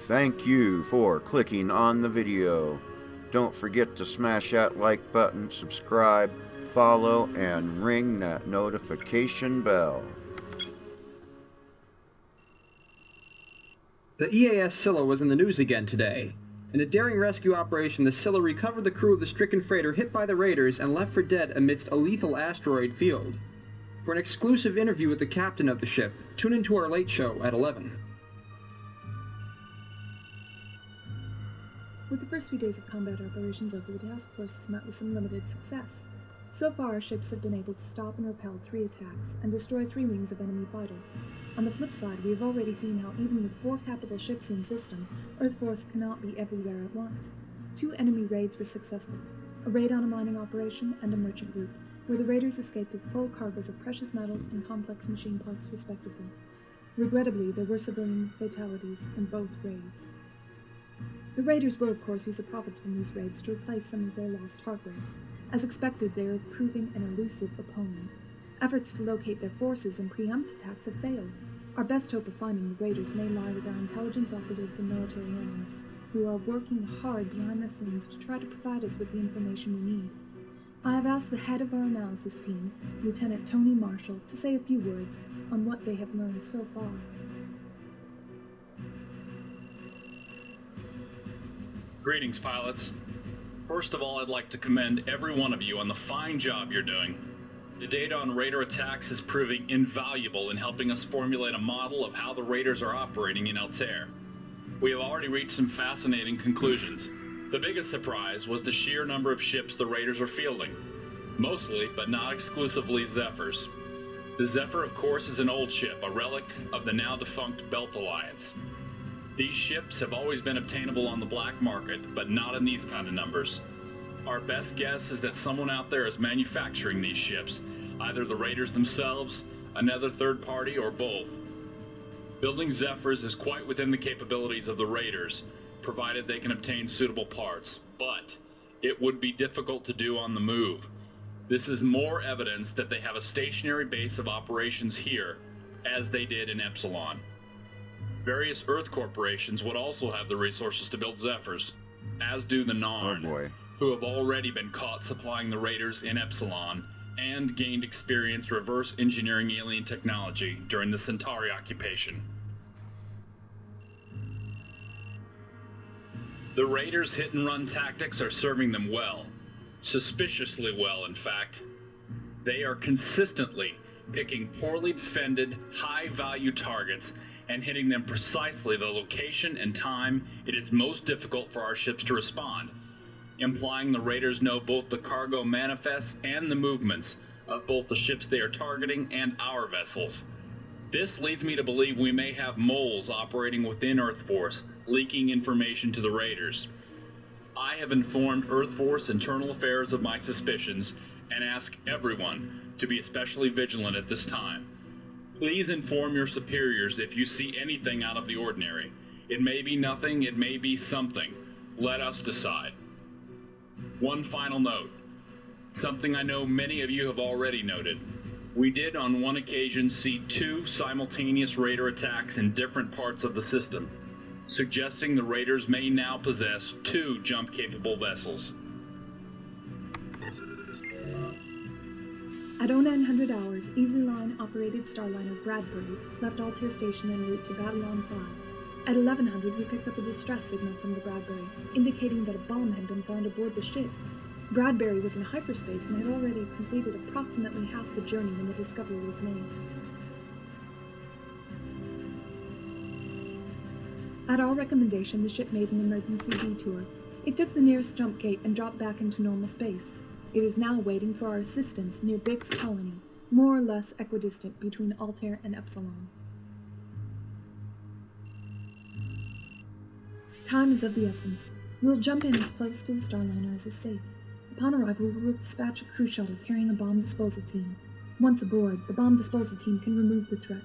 Thank you for clicking on the video. Don't forget to smash that like button, subscribe, follow, and ring that notification bell. The EAS Scylla was in the news again today. In a daring rescue operation, the Scylla recovered the crew of the stricken freighter hit by the raiders and left for dead amidst a lethal asteroid field. For an exclusive interview with the captain of the ship, tune into our late show at 11. With the first few days of combat operations over, the task force has met with some limited success. So far, our ships have been able to stop and repel 3 attacks and destroy 3 wings of enemy fighters. On the flip side, we have already seen how even with 4 capital ships in system, Earth Force cannot be everywhere at once. 2 enemy raids were successful, a raid on a mining operation and a merchant group, where the raiders escaped with full cargoes of precious metals and complex machine parts respectively. Regrettably, there were civilian fatalities in both raids. The raiders will, of course, use the profits from these raids to replace some of their lost hardware. As expected, they are proving an elusive opponent. Efforts to locate their forces and preempt attacks have failed. Our best hope of finding the raiders may lie with our intelligence operatives and military analysts, who are working hard behind the scenes to try to provide us with the information we need. I have asked the head of our analysis team, Lieutenant Tony Marshall, to say a few words on what they have learned so far. Greetings, pilots. First of all, I'd like to commend every one of you on the fine job you're doing. The data on raider attacks is proving invaluable in helping us formulate a model of how the raiders are operating in Altair. We have already reached some fascinating conclusions. The biggest surprise was the sheer number of ships the raiders are fielding. Mostly, but not exclusively, Zephyrs. The Zephyr, of course, is an old ship, a relic of the now-defunct Belt Alliance. These ships have always been obtainable on the black market, but not in these kind of numbers. Our best guess is that someone out there is manufacturing these ships, either the raiders themselves, another third party, or both. Building Zephyrs is quite within the capabilities of the raiders, provided they can obtain suitable parts, but it would be difficult to do on the move. This is more evidence that they have a stationary base of operations here, as they did in Epsilon. Various Earth corporations would also have the resources to build Zephyrs, as do the Narn, who have already been caught supplying the raiders in Epsilon and gained experience reverse engineering alien technology during the Centauri occupation. The raiders' hit-and-run tactics are serving them well, suspiciously well, in fact. They are consistently picking poorly defended, high-value targets and hitting them precisely the location and time it is most difficult for our ships to respond, implying the raiders know both the cargo manifests and the movements of both the ships they are targeting and our vessels. This leads me to believe we may have moles operating within Earth Force, leaking information to the raiders. I have informed Earth Force Internal Affairs of my suspicions and ask everyone to be especially vigilant at this time. Please inform your superiors if you see anything out of the ordinary. It may be nothing, it may be something. Let us decide. One final note. Something I know many of you have already noted. We did on one occasion see 2 simultaneous raider attacks in different parts of the system, suggesting the raiders may now possess 2 jump-capable vessels. At 0900 hours, Easy Line-operated starliner Bradbury left Altair Station en route to Babylon 5. At 1100, we picked up a distress signal from the Bradbury, indicating that a bomb had been found aboard the ship. Bradbury was in hyperspace and had already completed approximately half the journey when the discovery was made. At our recommendation, the ship made an emergency detour. It took the nearest jump gate and dropped back into normal space. It is now waiting for our assistance near Biggs Colony, more or less equidistant between Altair and Epsilon. Time is of the essence. We'll jump in as close to the starliner as is safe. Upon arrival, we will dispatch a crew shuttle carrying a bomb disposal team. Once aboard, the bomb disposal team can remove the threat.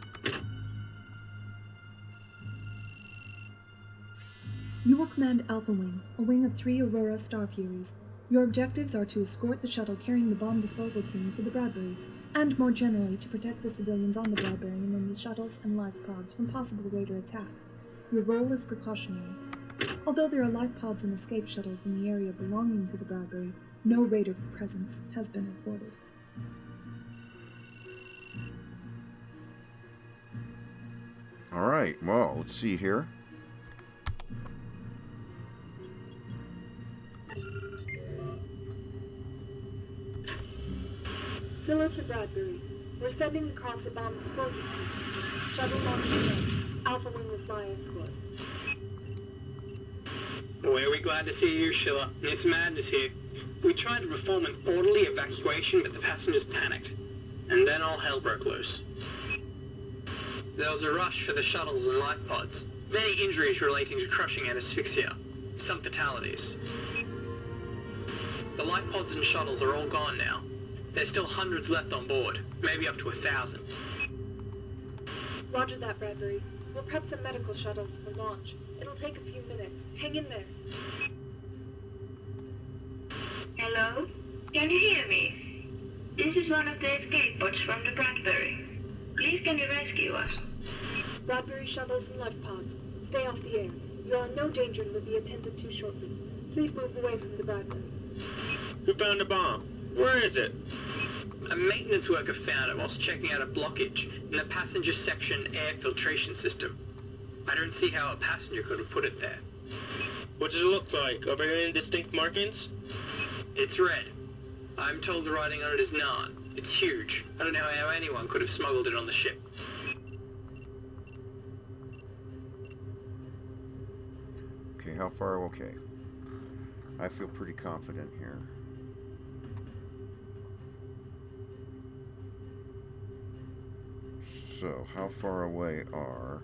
You will command Alpha Wing, a wing of 3 Aurora Star Furies. Your objectives are to escort the shuttle carrying the bomb disposal team to the Bradbury, and more generally to protect the civilians on the Bradbury and in the shuttles and life pods from possible raider attack. Your role is precautionary. Although there are life pods and escape shuttles in the area belonging to the Bradbury, no Raider presence has been reported. Alright, well, let's see here. Scylla to Bradbury. We're sending across a bomb disposal team. Shuttle launching in. Alpha Wing will fly escort. Boy, are we glad to see you, Sheila. It's madness here. We tried to perform an orderly evacuation, but the passengers panicked. And then all hell broke loose. There was a rush for the shuttles and life pods. Many injuries relating to crushing and asphyxia. Some fatalities. The life pods and shuttles are all gone now. There's still hundreds left on board, maybe up to 1,000. Roger that, Bradbury. We'll prep some medical shuttles for launch. It'll take a few minutes. Hang in there. Hello? Can you hear me? This is one of the escape pods from the Bradbury. Please can you rescue us? Bradbury shuttles and life pods. Stay off the air. You're in no danger and will be attended to shortly. Please move away from the Bradbury. Who found the bomb? Where is it? A maintenance worker found it whilst checking out a blockage in the passenger section air filtration system. I don't see how a passenger could have put it there. What does it look like? Are there any distinct markings? It's red. I'm told the writing on it is none. It's huge. I don't know how anyone could have smuggled it on the ship. Okay, how far? Okay. I feel pretty confident here. So, how far away are...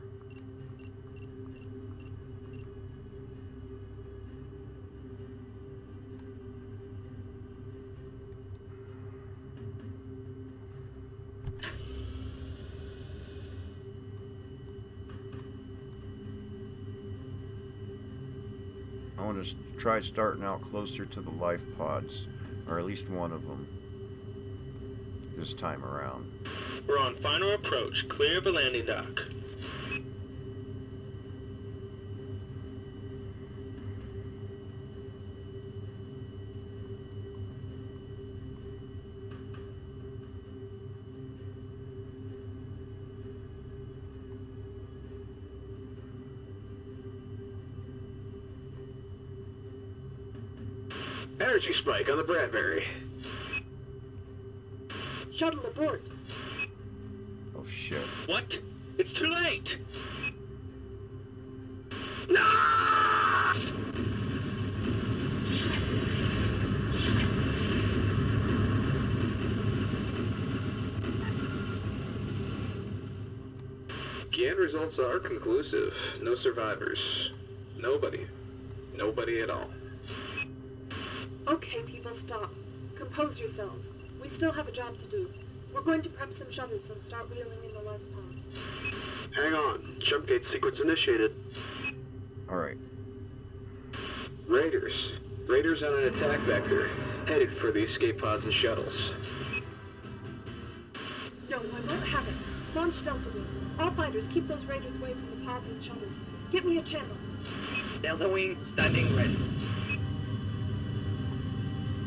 I want to try starting out closer to the life pods, or at least one of them, this time around. We're on final approach. Clear the landing dock. Energy spike on the Bradbury. Shuttle abort. Oh shit. What? It's too late! No! Scan results are conclusive. No survivors. Nobody. Nobody at all. Okay, people, stop. Compose yourselves. We still have a job to do. We're going to prep some shuttles and start wheeling in the life pods. Hang on. Jump gate sequence initiated. Alright. Raiders. Raiders on an attack vector. Headed for the escape pods and shuttles. No, I won't have it. Launch Delta Wing. All fighters, keep those raiders away from the pods and shuttles. Get me a channel. Delta Wing, standing ready.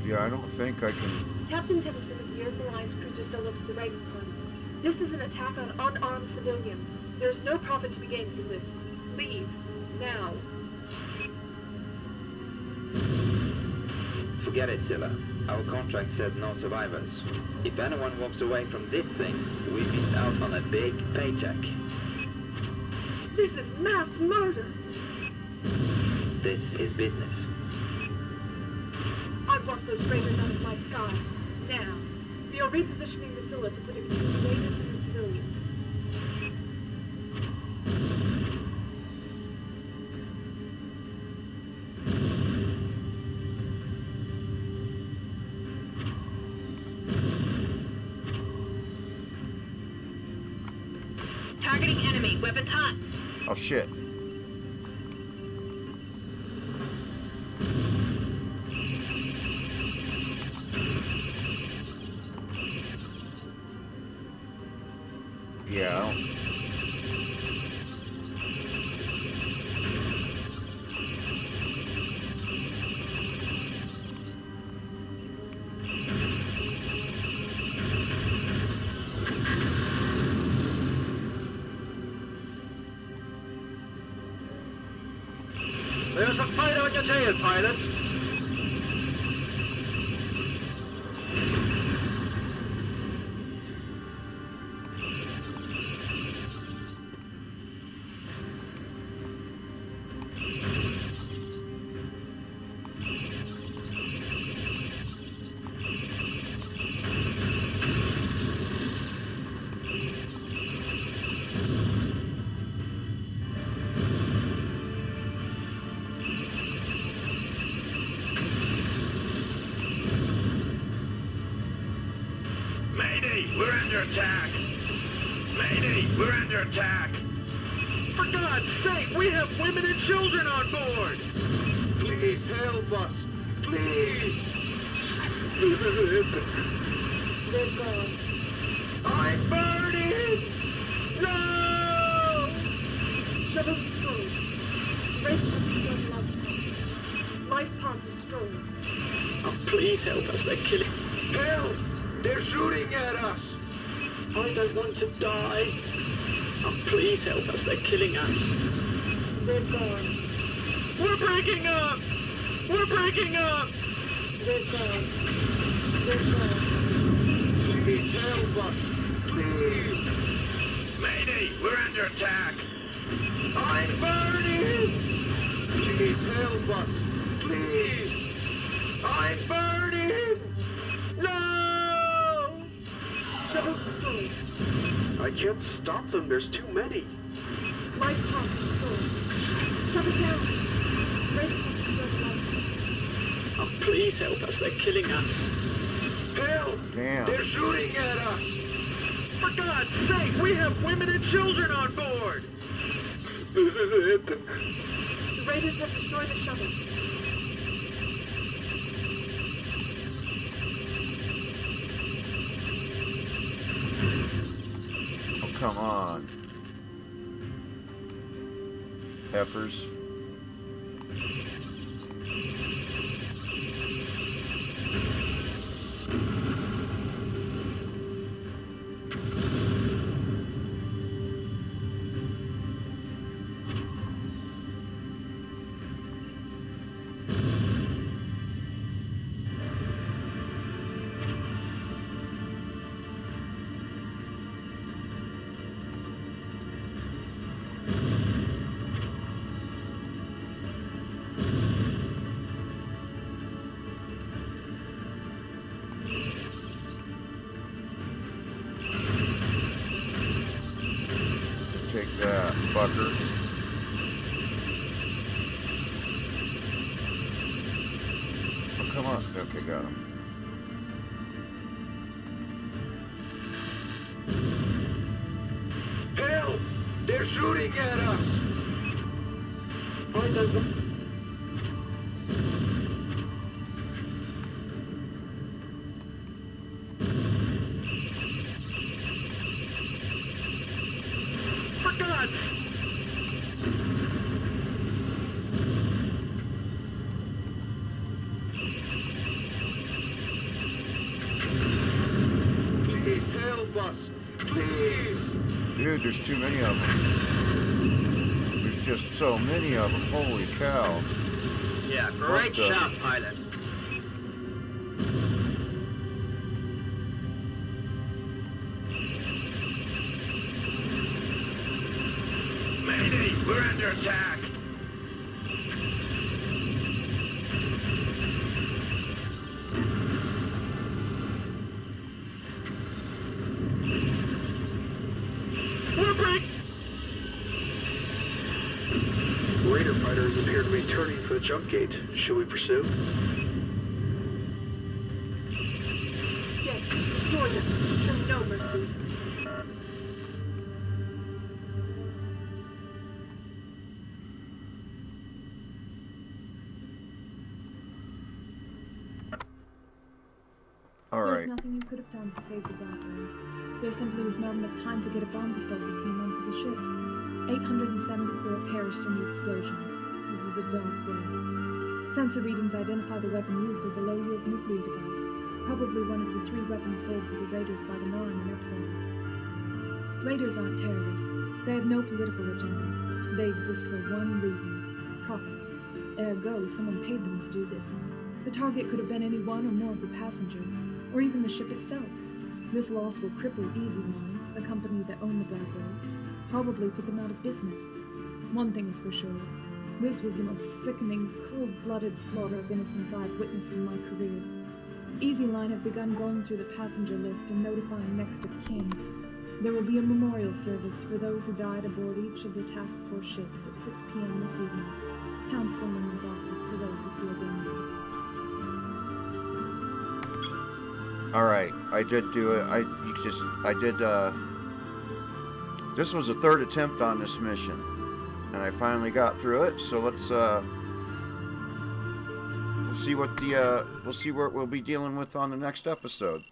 Yeah, I don't think I can... Captain Tennyson of the Earth Alliance cruiser Scylla to the Raiden Fund. This is an attack on unarmed civilians. There is no profit to be gained from this. Leave. Now. Forget it, Scylla. Our contract said no survivors. If anyone walks away from this thing, we miss out on a big paycheck. This is mass murder. This is business. I want those raiders out of my sky. Now. We are repositioning the Scylla to put it between the raiders and the civilians. Targeting enemy. Weapons hot. Oh shit. Yeah, I don't... There's a fight on your tail, pilot. Mayday, we're under attack! Mayday, we're under attack! For God's sake, we have women and children on board! Please help us! Please! They're gone. I'm burning! No! Shuttle destroyed. Race destroyed life pod. Life pod destroyed. Oh, please help us, they're killing... Help! They're shooting at us! I don't want to die! Oh, please help us, they're killing us! They're gone. We're breaking up! We're breaking up! They're gone. They're gone. Please help us! Please! Mayday, we're under attack! I'm burning! Please help us! Please! I'm burning! No! Shuttle destroyed. I can't stop them, there's too many. Life pod destroyed. Shut it down. Race pod destroyed life pod. Oh, please help us, they're killing us. Help! Damn. They're shooting at us! For God's sake, we have women and children on board! This is it. The Raiders have destroyed the shuttle. Oh, come on. Heifers. Take that, fucker. Oh, come on. Okay, got him. Help! They're shooting at us! I don't know. For God! Please help us! Please! Dude, there's too many of them. There's just so many of them. Holy cow. Yeah, great shot, pilot. Mayday, we're under attack! We're break! Raider fighters appear to be turning for the jump gate. Should we pursue? Yes, destroy them. Show no mercy. Alright. There's nothing you could have done to save the Bradbury. There simply was not enough time to get a bomb disposal team onto the ship. 874 perished in the explosion. This is a dark day. Sensor readings identify the weapon used as a low-yield nuclear device, probably one of the 3 weapons sold to the Raiders by the Narn and Epsilon. Raiders aren't terrorists. They have no political agenda. They exist for one reason: profit. Ergo, someone paid them to do this. The target could have been any one or more of the passengers, or even the ship itself. This loss will cripple Easy Line, the company that owned the Bradbury, probably put them out of business. One thing is for sure. This was the most sickening, cold-blooded slaughter of innocents I've witnessed in my career. Easy Line have begun going through the passenger list and notifying next of kin. There will be a memorial service for those who died aboard each of the task force ships at 6 p.m. this evening. Counseling is offered for those who feel they need it. Alright, I did do it. This was the third attempt on this mission. And I finally got through it, so let's we'll see what we'll be dealing with on the next episode.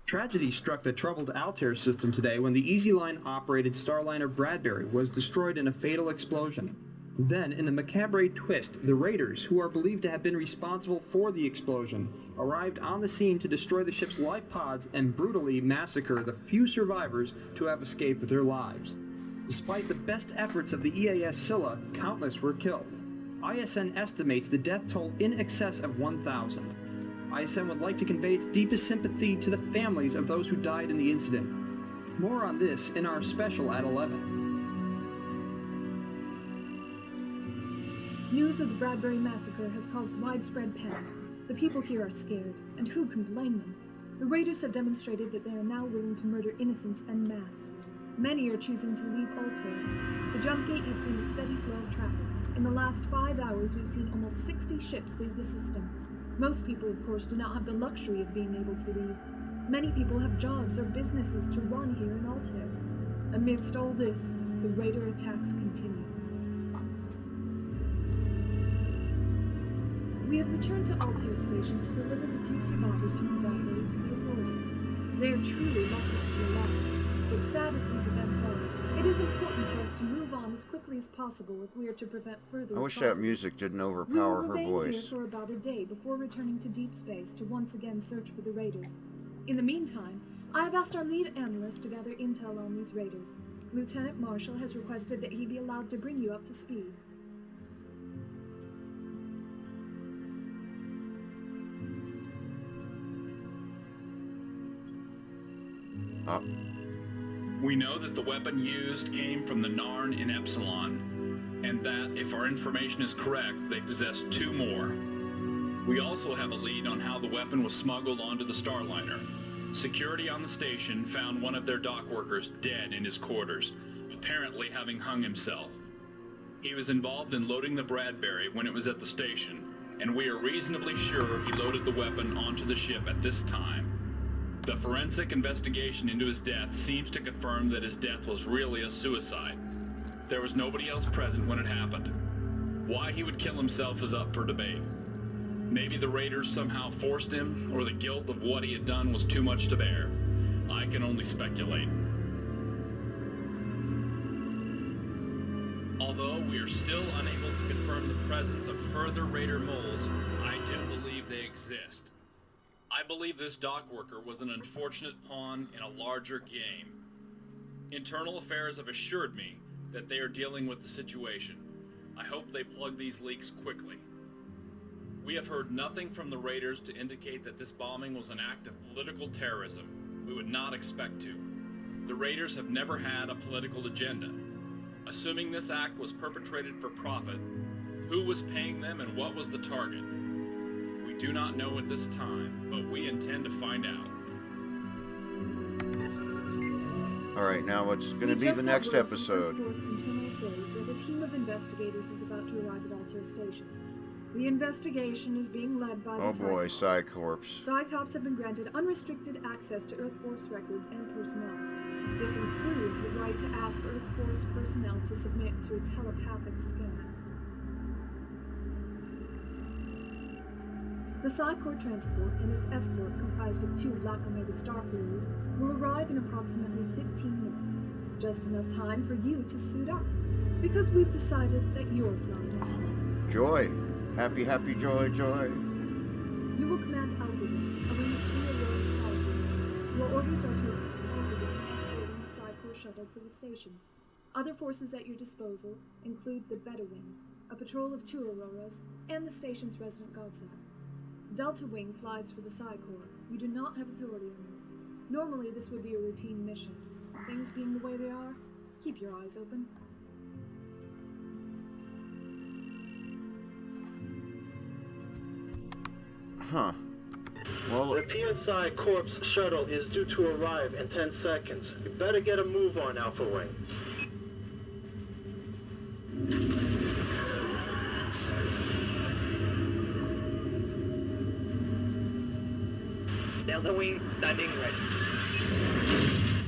Tragedy struck the troubled Altair system today when the Easy Line-operated Starliner Bradbury was destroyed in a fatal explosion. Then, in a macabre twist, the raiders, who are believed to have been responsible for the explosion, arrived on the scene to destroy the ship's life pods and brutally massacre the few survivors to have escaped with their lives. Despite the best efforts of the EAS Scylla, countless were killed. ISN estimates the death toll in excess of 1,000. ISN would like to convey its deepest sympathy to the families of those who died in the incident. More on this in our special at 11. News of the Bradbury massacre has caused widespread panic. The people here are scared, and who can blame them? The raiders have demonstrated that they are now willing to murder innocents en masse. Many are choosing to leave Altair. The jump gate is seeing a steady flow of traffic. In the last 5 hours, we've seen almost 60 ships leave the system. Most people, of course, do not have the luxury of being able to leave. Many people have jobs or businesses to run here in Altair. Amidst all this, the raider attacks continue. We have returned to Altair Station to deliver the few survivors from the Bradbury to the authorities. They are truly lucky to be alive, but sad as these events are, it is important for us to move on as quickly as possible if we are to prevent further I wish problems. that music didn't We overpower will her remain voice. here for about a day before returning to deep space to once again search for the raiders. In the meantime, I have asked our lead analyst to gather intel on these raiders. Lieutenant Marshall has requested that he be allowed to bring you up to speed. We know that the weapon used came from the Narn in Epsilon, and that, if our information is correct, they possess 2 more. We also have a lead on how the weapon was smuggled onto the Starliner. Security on the station found one of their dock workers dead in his quarters, apparently having hung himself. He was involved in loading the Bradbury when it was at the station, and we are reasonably sure he loaded the weapon onto the ship at this time. The forensic investigation into his death seems to confirm that his death was really a suicide. There was nobody else present when it happened. Why he would kill himself is up for debate. Maybe the raiders somehow forced him, or the guilt of what he had done was too much to bear. I can only speculate. Although we are still unable to confirm the presence of further raider moles, I do believe they exist. I believe this dock worker was an unfortunate pawn in a larger game. Internal Affairs have assured me that they are dealing with the situation. I hope they plug these leaks quickly. We have heard nothing from the raiders to indicate that this bombing was an act of political terrorism. We would not expect to. The raiders have never had a political agenda. Assuming this act was perpetrated for profit, who was paying them and what was the target? We do not know at this time, but we intend to find out. Alright, now what's going to be the next episode? Internal Affairs, where the team of investigators is about to arrive at Altair Station. The investigation is being led by the Oh boy, Cyclops. Psycorps. Cyclops have been granted unrestricted access to Earth Force records and personnel. This includes the right to ask Earth Force personnel to submit to a telepathic scan. The Psycorps transport and its escort, comprised of 2 Black Omega Starfleeters, will arrive in approximately 15 minutes. Just enough time for you to suit up, because we've decided that you're flying out. Joy. Happy, happy, joy, joy. You will command Algorithm of an 3 Aurora power units. Your orders are to assist Algorithm escorting the Psycorps shuttle to the station. Other forces at your disposal include the Beta Wing. a patrol of 2 Auroras, and the station's resident guardsat. Delta Wing flies for the Psi Corps. We do not have authority on them. Normally this would be a routine mission. Things being the way they are, keep your eyes open. Huh. Well, The PSI Corps shuttle is due to arrive in 10 seconds. You better get a move on, Alpha Wing. Delta Wing standing ready.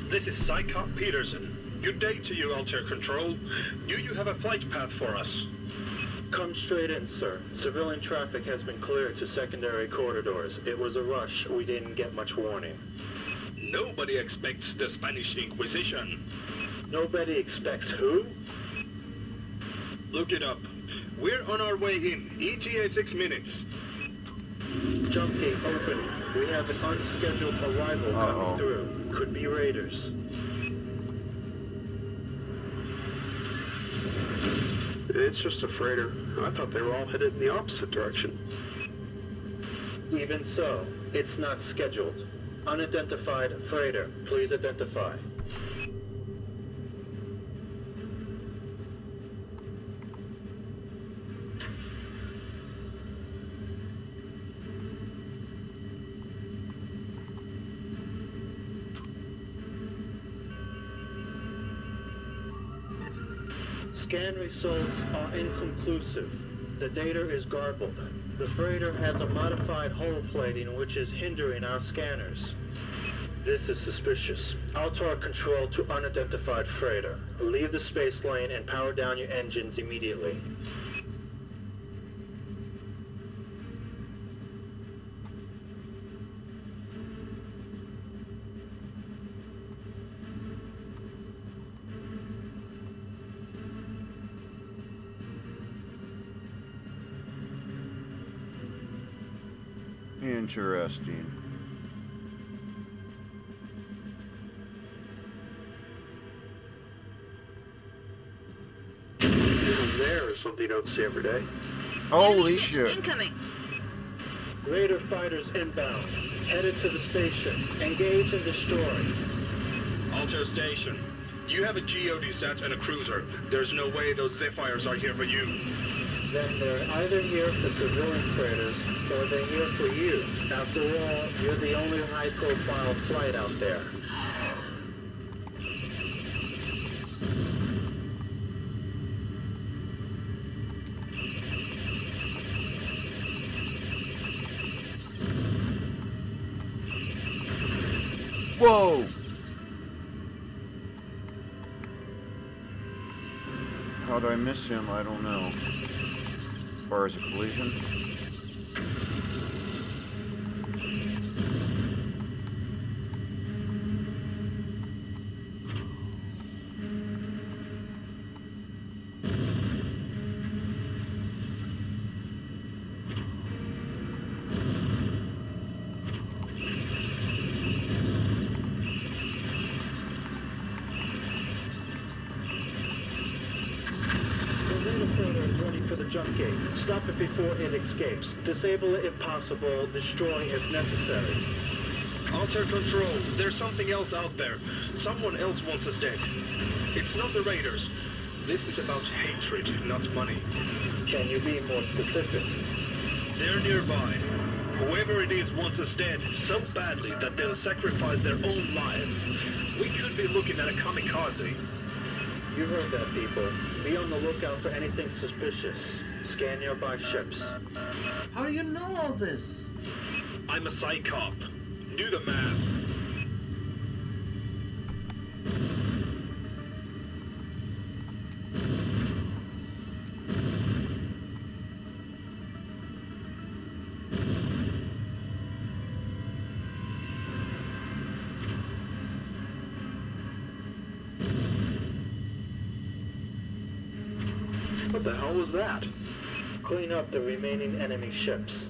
This is Psycop Peterson. Good day to you, Altair Control. Do you have a flight path for us? Come straight in, sir. Civilian traffic has been cleared to secondary corridors. It was a rush. We didn't get much warning. Nobody expects the Spanish Inquisition. Nobody expects who? Look it up. We're on our way in. ETA 6 minutes. Jump gate opening. We have an unscheduled arrival coming through. Could be raiders. It's just a freighter. I thought they were all headed in the opposite direction. Even so, it's not scheduled. Unidentified freighter. Please identify. Scan results are inconclusive. The data is garbled. The freighter has a modified hull plating which is hindering our scanners. This is suspicious. Altar control to unidentified freighter. Leave the space lane and power down your engines immediately. interesting. There is something you don't see every day. Holy shit. Incoming. Raider fighters inbound. Headed to the station. Engage and destroy. Altair Station. You have a GOD set and a cruiser. There's no way those Zephyrs are here for you. Then they're either here for civilian freighters, or they're here for you. After all, you're the only high-profile flight out there. Whoa! How'd I miss him? I don't know. As far as a collision. Jump gate. Stop it before it escapes. Disable it if possible. Destroy if necessary. Altair Control, there's something else out there. Someone else wants us dead. It's not the Raiders. This is about hatred, not money. Can you be more specific? They're nearby. Whoever it is wants us dead so badly that they'll sacrifice their own lives. We could be looking at a kamikaze. You heard that, people. Be on the lookout for anything suspicious. Scan nearby ships. How do you know all this? I'm a psychop. Do the math. What the hell was that? Clean up the remaining enemy ships.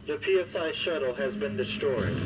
The PSI shuttle has been destroyed.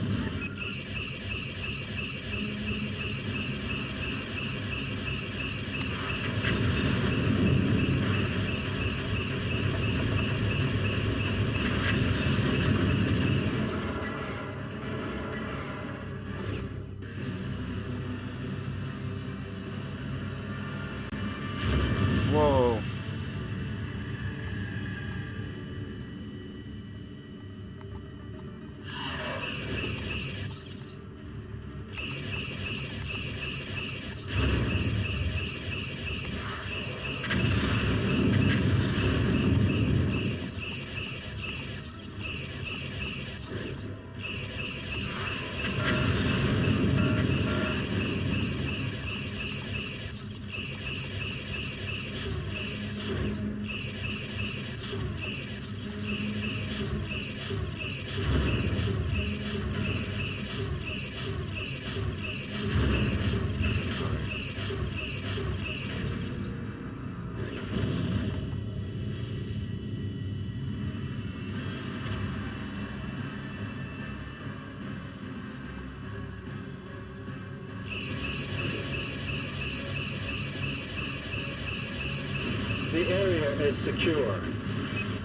is secure.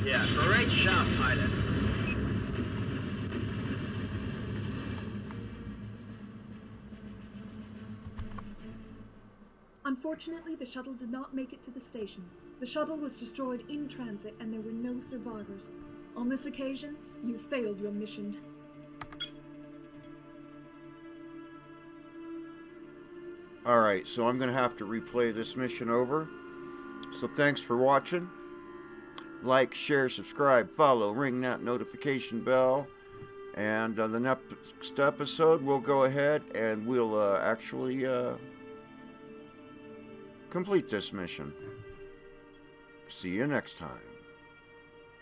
Yeah, great shot, pilot. Unfortunately, the shuttle did not make it to the station. The shuttle was destroyed in transit and there were no survivors. On this occasion, you failed your mission. Alright, so I'm going to have to replay this mission over. So thanks for watching. Like, share, subscribe, follow, ring that notification bell. And on the next episode, we'll go ahead and we'll actually complete this mission. See you next time.